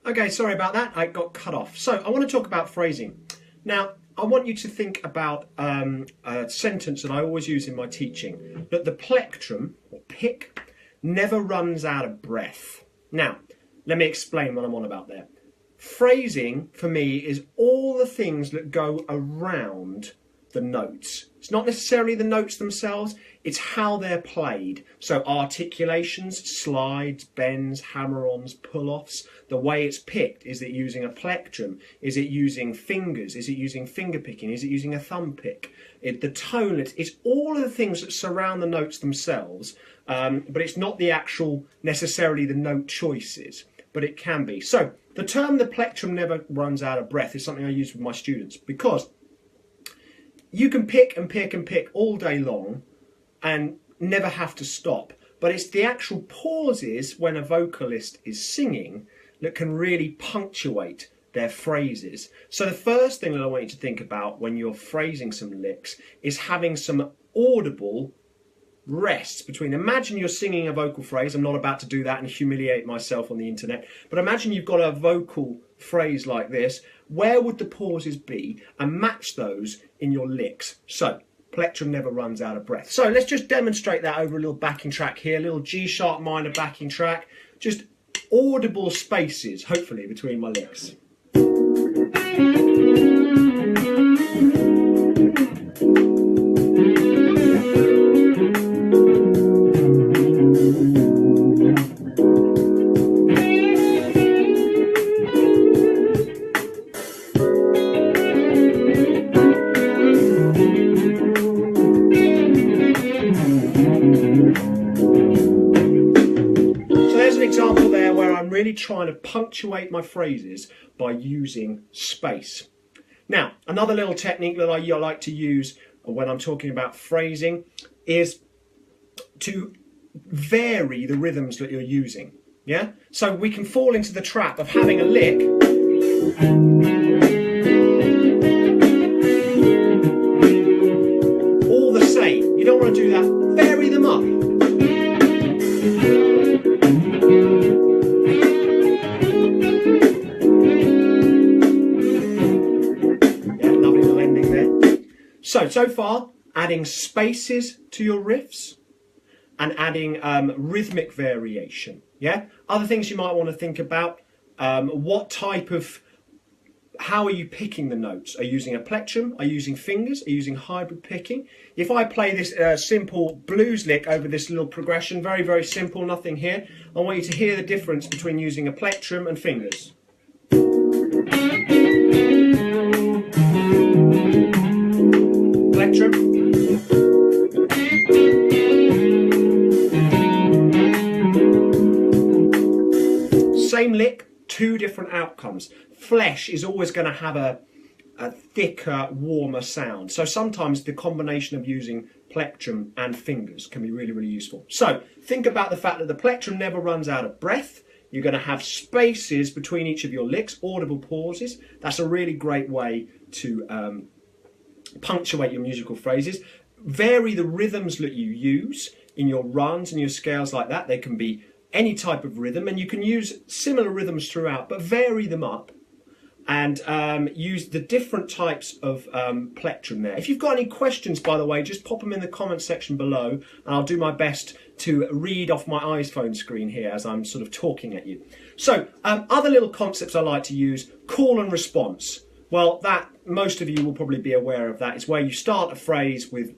Okay, sorry about that. I got cut off. So I want to talk about phrasing. Now, I want you to think about a sentence that I always use in my teaching, that the plectrum, or pick, never runs out of breath. Now, let me explain what I'm on about there. Phrasing, for me, is all the things that go around the notes. It's not necessarily the notes themselves, it's how they're played. So articulations, slides, bends, hammer-ons, pull-offs. The way it's picked, is it using a plectrum? Is it using fingers? Is it using finger picking? Is it using a thumb pick? The tone, it's all of the things that surround the notes themselves, but it's not the actual, necessarily the note choices, but it can be. So the term the plectrum never runs out of breath is something I use with my students, because you can pick and pick and pick all day long and never have to stop. But it's the actual pauses when a vocalist is singing that can really punctuate their phrases. So the first thing that I want you to think about when you're phrasing some licks is having some audible rests between. Imagine you're singing a vocal phrase. I'm not about to do that and humiliate myself on the internet, but imagine you've got a vocal phrase like this. Where would the pauses be? And match those in your licks. So plectrum never runs out of breath. So let's just demonstrate that over a little backing track here, a little G sharp minor backing track, just audible spaces hopefully between my licks. Example there where I'm really trying to punctuate my phrases by using space. Now, another little technique that I like to use when I'm talking about phrasing is to vary the rhythms that you're using. Yeah? So we can fall into the trap of having a lick all the same. You don't want to do that. Vary them up. So far, adding spaces to your riffs and adding rhythmic variation. Yeah. Other things you might want to think about: what type of, how are you picking the notes? Are you using a plectrum? Are you using fingers? Are you using hybrid picking? If I play this simple blues lick over this little progression, very, very simple, nothing here, I want you to hear the difference between using a plectrum and fingers. Plectrum. Same lick, two different outcomes. Flesh is always going to have a thicker, warmer sound. So sometimes the combination of using plectrum and fingers can be really, really useful. So think about the fact that the plectrum never runs out of breath. You're going to have spaces between each of your licks, audible pauses. That's a really great way to punctuate your musical phrases. Vary the rhythms that you use in your runs and your scales like that. They can be any type of rhythm, and you can use similar rhythms throughout, but vary them up and use the different types of plectrum there. If you've got any questions, by the way, just pop them in the comment section below, and I'll do my best to read off my iPhone screen here as I'm sort of talking at you. So other little concepts I like to use: call and response. Well, that most of you will probably be aware of that. It's where you start a phrase with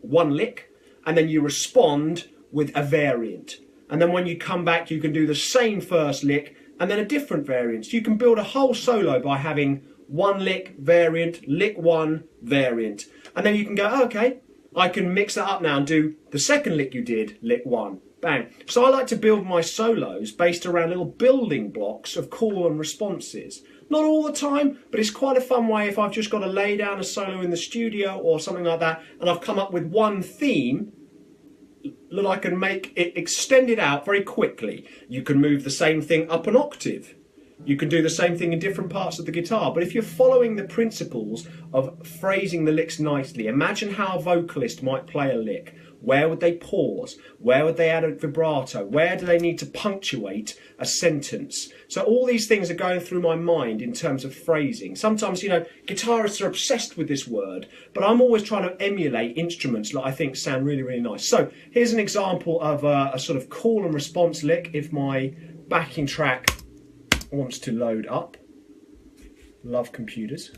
one lick and then you respond with a variant. And then when you come back, you can do the same first lick and then a different variant. You can build a whole solo by having one lick, variant, lick one, variant. And then you can go, oh, okay, I can mix that up now and do the second lick you did, lick one, bang. So I like to build my solos based around little building blocks of call and responses. Not all the time, but it's quite a fun way if I've just got to lay down a solo in the studio or something like that, and I've come up with one theme that I can make it extended out very quickly. You can move the same thing up an octave. You can do the same thing in different parts of the guitar. But if you're following the principles of phrasing the licks nicely, imagine how a vocalist might play a lick. Where would they pause? Where would they add a vibrato? Where do they need to punctuate a sentence? So all these things are going through my mind in terms of phrasing. Sometimes, you know, guitarists are obsessed with this word, but I'm always trying to emulate instruments that I think sound really, really nice. So here's an example of a sort of call and response lick if my backing track wants to load up. Love computers.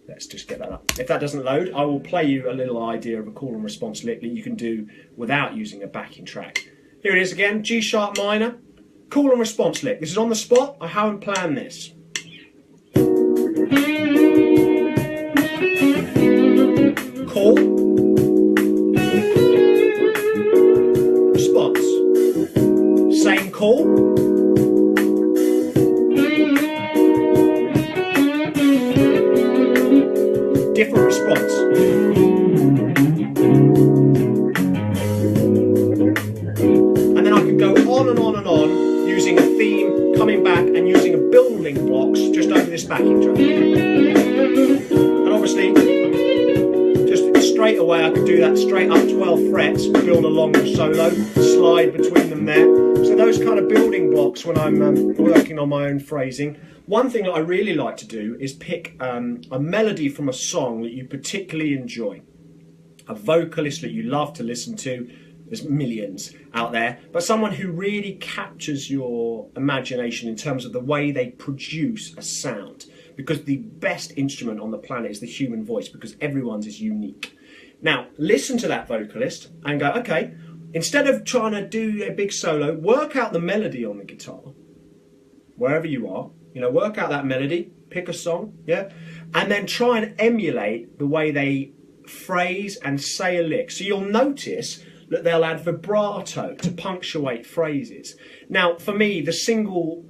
Let's just get that up. If that doesn't load, I will play you a little idea of a call and response lick that you can do without using a backing track. Here it is again, G sharp minor, call and response lick. This is on the spot, I haven't planned this. Call, response, same call, different response. And then I can go on and on and on using a theme, coming back and using a building blocks just over this backing track. And obviously, just straight away I could do that straight up 12 frets, build a longer solo, slide between them there. So those kind of building blocks when I'm working on my own phrasing. One thing that I really like to do is pick a melody from a song that you particularly enjoy. A vocalist that you love to listen to. There's millions out there. But someone who really captures your imagination in terms of the way they produce a sound. Because the best instrument on the planet is the human voice, because everyone's is unique. Now, listen to that vocalist and go, okay, instead of trying to do a big solo, work out the melody on the guitar, wherever you are. You know, work out that melody, pick a song, yeah? And then try and emulate the way they phrase and say a lick. So you'll notice that they'll add vibrato to punctuate phrases. Now, for me, the single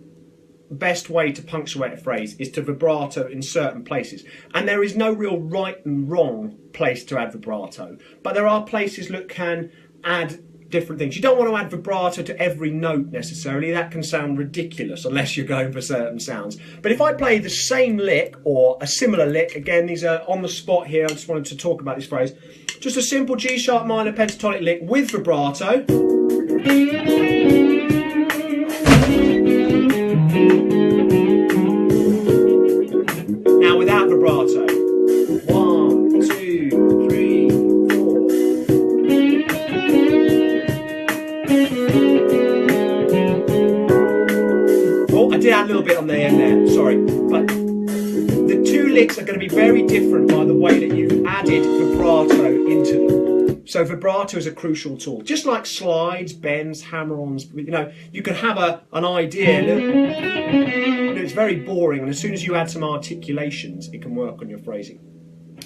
best way to punctuate a phrase is to vibrato in certain places. And there is no real right and wrong place to add vibrato. But there are places that can add different things. You don't want to add vibrato to every note necessarily. That can sound ridiculous unless you're going for certain sounds. But if I play the same lick or a similar lick, again, these are on the spot here, I just wanted to talk about this phrase. Just a simple G sharp minor pentatonic lick with vibrato. Now without vibrato. 1, 2, 3, 4. Oh, I did add a little bit on the end there, sorry. But the two licks are going to be very different by the way that you've added vibrato into them. So vibrato is a crucial tool. Just like slides, bends, hammer-ons, you know, you can have an idea. It's very boring, and as soon as you add some articulations, it can work on your phrasing.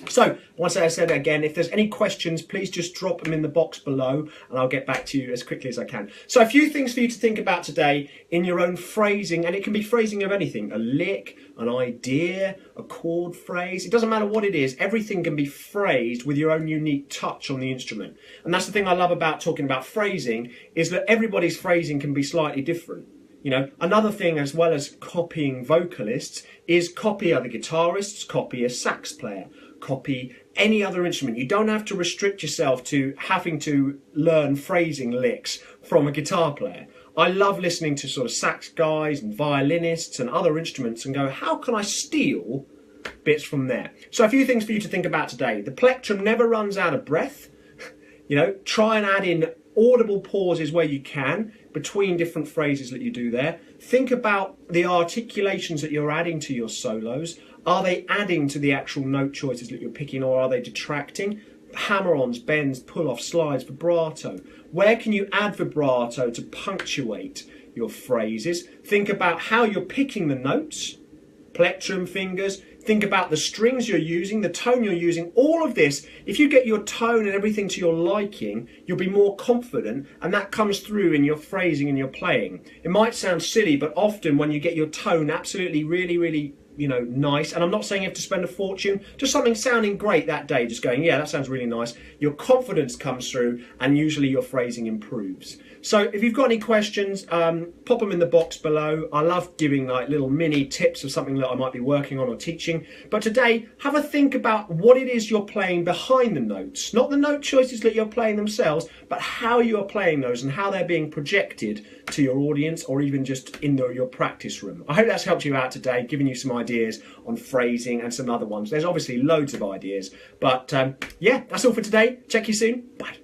So, once I said again, if there's any questions, please just drop them in the box below and I'll get back to you as quickly as I can. So a few things for you to think about today in your own phrasing, and it can be phrasing of anything, a lick, an idea, a chord phrase. It doesn't matter what it is, everything can be phrased with your own unique touch on the instrument. And that's the thing I love about talking about phrasing, is that everybody's phrasing can be slightly different. You know, another thing, as well as copying vocalists, is copy other guitarists, copy a sax player, copy any other instrument. You don't have to restrict yourself to having to learn phrasing licks from a guitar player. I love listening to sort of sax guys and violinists and other instruments and go, how can I steal bits from there? So a few things for you to think about today. The plectrum never runs out of breath. You know, try and add in audible pauses where you can between different phrases that you do there. Think about the articulations that you're adding to your solos. Are they adding to the actual note choices that you're picking, or are they detracting? Hammer-ons, bends, pull-offs, slides, vibrato. Where can you add vibrato to punctuate your phrases? Think about how you're picking the notes, plectrum, fingers. Think about the strings you're using, the tone you're using. All of this, if you get your tone and everything to your liking, you'll be more confident, and that comes through in your phrasing and your playing. It might sound silly, but often when you get your tone absolutely really, you know, nice, and I'm not saying you have to spend a fortune, just something sounding great that day, just going, yeah, that sounds really nice, your confidence comes through and usually your phrasing improves. So if you've got any questions, pop them in the box below. I love giving like little mini tips of something that I might be working on or teaching. But today, have a think about what it is you're playing behind the notes. Not the note choices that you're playing themselves, but how you are playing those and how they're being projected to your audience or even just in your practice room. I hope that's helped you out today, giving you some ideas on phrasing and some other ones. There's obviously loads of ideas. But yeah, that's all for today. Check you soon. Bye.